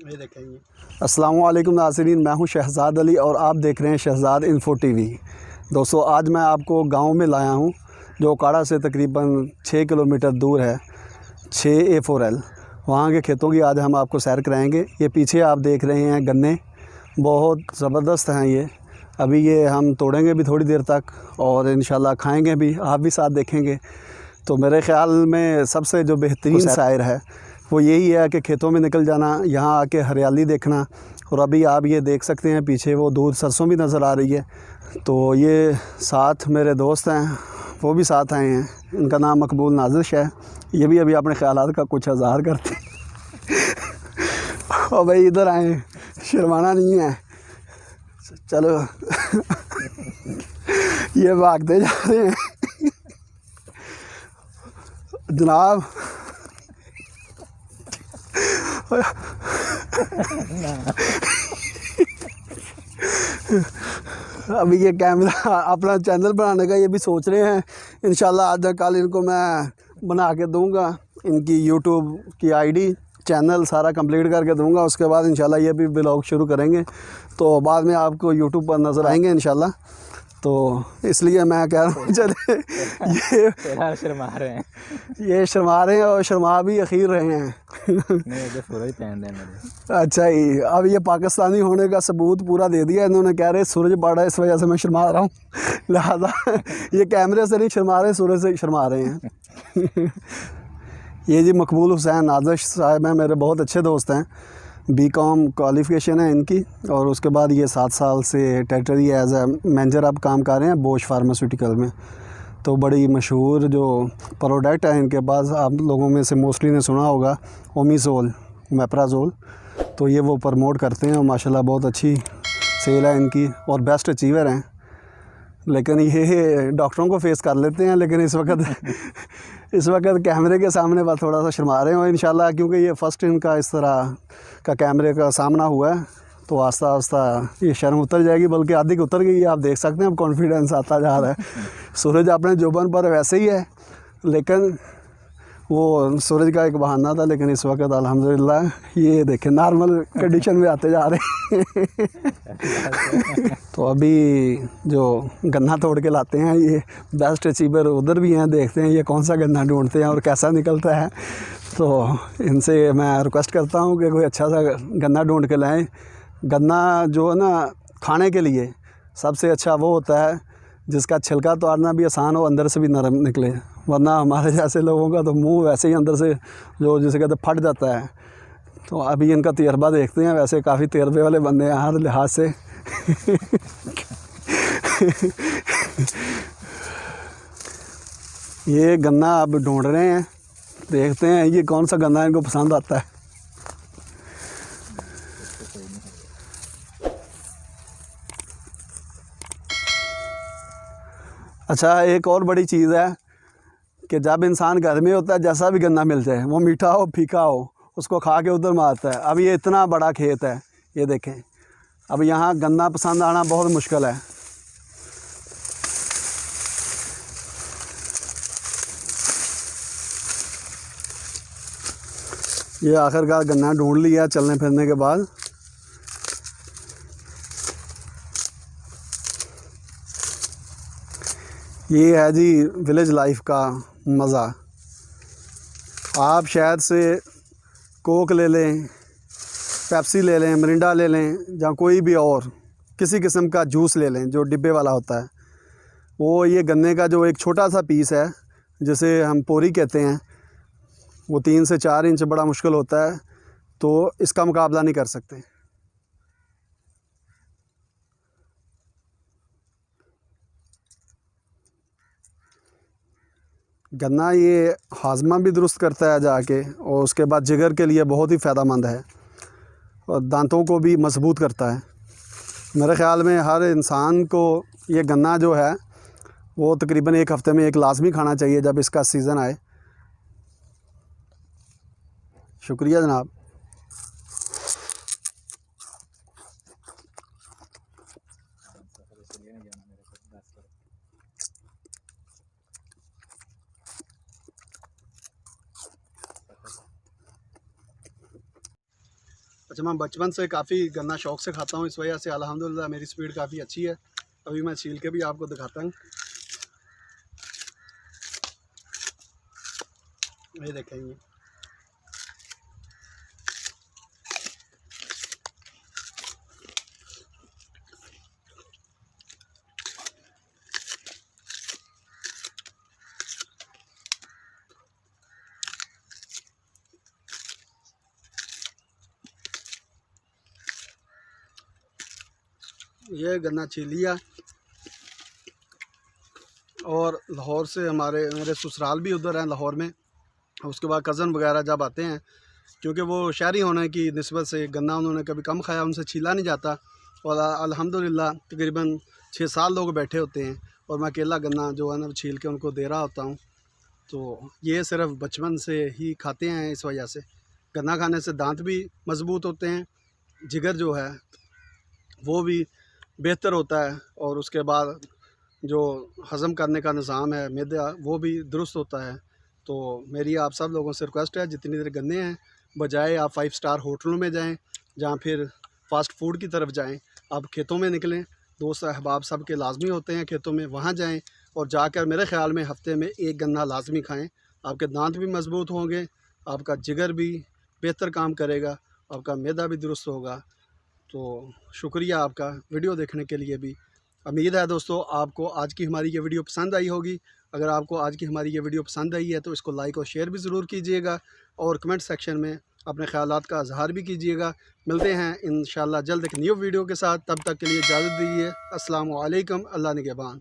ये देखेंगे। अस्सलाम वालेकुम नाज़रीन, मैं हूं शहज़ाद अली और आप देख रहे हैं शहज़ाद इन्फो टीवी। दोस्तों, आज मैं आपको गांव में लाया हूं जो काड़ा से तकरीबन 6 किलोमीटर दूर है। 6A4L वहां के खेतों की आज हम आपको सैर कराएंगे। ये पीछे आप देख रहे हैं गन्ने, बहुत ज़बरदस्त हैं ये। अभी ये हम तोड़ेंगे भी थोड़ी देर तक और इंशाल्लाह खाएंगे भी, आप भी साथ देखेंगे। तो मेरे ख़्याल में सबसे जो बेहतरीन सैर है वो यही है कि खेतों में निकल जाना, यहाँ आके हरियाली देखना। और अभी आप ये देख सकते हैं पीछे वो दूर सरसों भी नज़र आ रही है। तो ये साथ मेरे दोस्त हैं, वो भी साथ आए हैं। इनका नाम मकबूल नाज़िश है। ये भी अभी अपने ख़यालात का कुछ इज़हार करते हैं। और भाई इधर आए, शर्माना नहीं है, चलो। ये भागते जा रहे हैं जनाब। अभी ये कैमरा अपना चैनल बनाने का ये भी सोच रहे हैं। इंशाल्लाह आज कल इनको मैं बना के दूंगा, इनकी यूट्यूब की आईडी चैनल सारा कंप्लीट करके दूंगा। उसके बाद इंशाल्लाह ये भी ब्लॉग शुरू करेंगे, तो बाद में आपको यूट्यूब पर नज़र आएंगे इंशाल्लाह। तो इसलिए मैं कह रहा हूँ चले ये शर्मा रहे हैं, ये शर्मा रहे हैं और शर्मा भी अखीर रहे हैं। नहीं जो सूरज पहन दे मेरे। अच्छा ही, अब ये पाकिस्तानी होने का सबूत पूरा दे दिया इन्होंने। कह रहे सूरज पड़ा है इस वजह से मैं शर्मा रहा हूँ। लिहाजा ये कैमरे से नहीं शर्मा रहे, सूरज से शर्मा रहे हैं। ये जी मकबूल हुसैन नाज़िश साहब हैं, मेरे बहुत अच्छे दोस्त हैं। BCom क्वालिफ़िकेशन है इनकी, और उसके बाद ये 7 साल से टेरिटरी एज ए मैनेजर अब काम कर रहे हैं बोश फार्मास्यूटिकल में। तो बड़ी मशहूर जो प्रोडक्ट है इनके पास, आप लोगों में से मोस्टली ने सुना होगा, ओमिज़ोल, मेप्राज़ोल। तो ये वो प्रमोट करते हैं और माशाल्लाह बहुत अच्छी सेल है इनकी और बेस्ट अचीवर हैं। लेकिन ये डॉक्टरों को फेस कर लेते हैं, लेकिन इस वक्त कैमरे के सामने बस थोड़ा सा शर्मा रहे हैं। इंशाल्लाह क्योंकि ये फ़र्स्ट इनका इस तरह का कैमरे का सामना हुआ है, तो आस्ता आस्ता ये शर्म उतर जाएगी, बल्कि आधी की उतर गई है। आप देख सकते हैं अब कॉन्फिडेंस आता जा रहा है। सूरज अपने जुबान पर वैसे ही है, लेकिन वो सूरज का एक बहाना था। लेकिन इस वक्त अल्हम्दुलिल्लाह ये देखें नॉर्मल कंडीशन में आते जा रहे हैं। तो अभी जो गन्ना तोड़ के लाते हैं, ये बेस्ट अचीवर उधर भी हैं, देखते हैं ये कौन सा गन्ना ढूंढते हैं और कैसा निकलता है। तो इनसे मैं रिक्वेस्ट करता हूँ कि कोई अच्छा सा गन्ना ढूंढ के लाएँ। गन्ना जो है ना खाने के लिए सबसे अच्छा वो होता है जिसका छिलका तोड़ना भी आसान हो, अंदर से भी नरम निकले। वरना हमारे जैसे लोगों का तो मुंह वैसे ही अंदर से जो जिसे कहते फट जाता है। तो अभी इनका तजर्बा देखते हैं। वैसे काफ़ी तजर्बे वाले बंदे हैं हर लिहाज से। ये गन्ना अब ढूंढ रहे हैं, देखते हैं ये कौन सा गन्ना इनको पसंद आता है। अच्छा, एक और बड़ी चीज़ है कि जब इंसान घर में होता है, जैसा भी गन्ना मिल जाए, वो मीठा हो फीका हो, उसको खा के उधर मारता है। अब ये इतना बड़ा खेत है, ये देखें। अब यहाँ गन्ना पसंद आना बहुत मुश्किल है। ये आखिरकार गन्ना ढूंढ लिया चलने फिरने के बाद। ये है जी विलेज लाइफ का मज़ा। आप शायद से कोक ले लें, पेप्सी ले लें, मिरिंडा ले लें, या कोई भी और किसी किस्म का जूस ले लें जो डिब्बे वाला होता है, वो ये गन्ने का जो एक छोटा सा पीस है जिसे हम पोरी कहते हैं, वो 3 से 4 इंच बड़ा मुश्किल होता है। तो इसका मुकाबला नहीं कर सकते। गन्ना ये हाजमा भी दुरुस्त करता है जाके, और उसके बाद जिगर के लिए बहुत ही फ़ायदेमंद है और दांतों को भी मजबूत करता है। मेरे ख़्याल में हर इंसान को ये गन्ना जो है वो तकरीबन 1 हफ़्ते में एक लाजमी खाना चाहिए जब इसका सीज़न आए। शुक्रिया जनाब। अच्छा, मैं बचपन से काफ़ी गन्ना शौक़ से खाता हूँ, इस वजह से अल्हम्दुलिल्लाह मेरी स्पीड काफ़ी अच्छी है। अभी मैं छील के भी आपको दिखाता हूँ। ये देखेंगे, ये गन्ना छील लिया। और लाहौर से मेरे ससुराल भी उधर हैं लाहौर में। उसके बाद कज़न वगैरह जब आते हैं, क्योंकि वो शहरी होने की निस्बत से गन्ना उन्होंने कभी कम खाया, उनसे छीला नहीं जाता। और अल्हम्दुलिल्लाह तकरीबन 6-7 लोग बैठे होते हैं और मैं अकेला गन्ना जो है ना छील के उनको दे रहा होता हूँ। तो ये सिर्फ बचपन से ही खाते हैं, इस वजह से। गन्ना खाने से दांत भी मज़बूत होते हैं, जिगर जो है वो भी बेहतर होता है, और उसके बाद जो हज़म करने का निज़ाम है मैदा वो भी दुरुस्त होता है। तो मेरी आप सब लोगों से रिक्वेस्ट है, जितनी देर गन्ने हैं बजाय आप 5 स्टार होटलों में जाएं या फिर फ़ास्ट फूड की तरफ जाएं, आप खेतों में निकलें। दोस्त अहबाब सब के लाजमी होते हैं खेतों में, वहाँ जाएं और जाकर मेरे ख़्याल में हफ़्ते में 1 गन्ना लाजमी खाएँ। आपके दांत भी मज़बूत होंगे, आपका जिगर भी बेहतर काम करेगा, आपका मैदा भी दुरुस्त होगा। तो शुक्रिया आपका वीडियो देखने के लिए भी। उम्मीद है दोस्तों आपको आज की हमारी ये वीडियो पसंद आई होगी। अगर आपको आज की हमारी ये वीडियो पसंद आई है तो इसको लाइक और शेयर भी ज़रूर कीजिएगा, और कमेंट सेक्शन में अपने ख़यालात का इज़हार भी कीजिएगा। मिलते हैं इंशाअल्लाह जल्द एक न्यू वीडियो के साथ, तब तक के लिए इजाज़त दीजिए। अस्सलामु अलैकुम, अल्लाह निगहबान।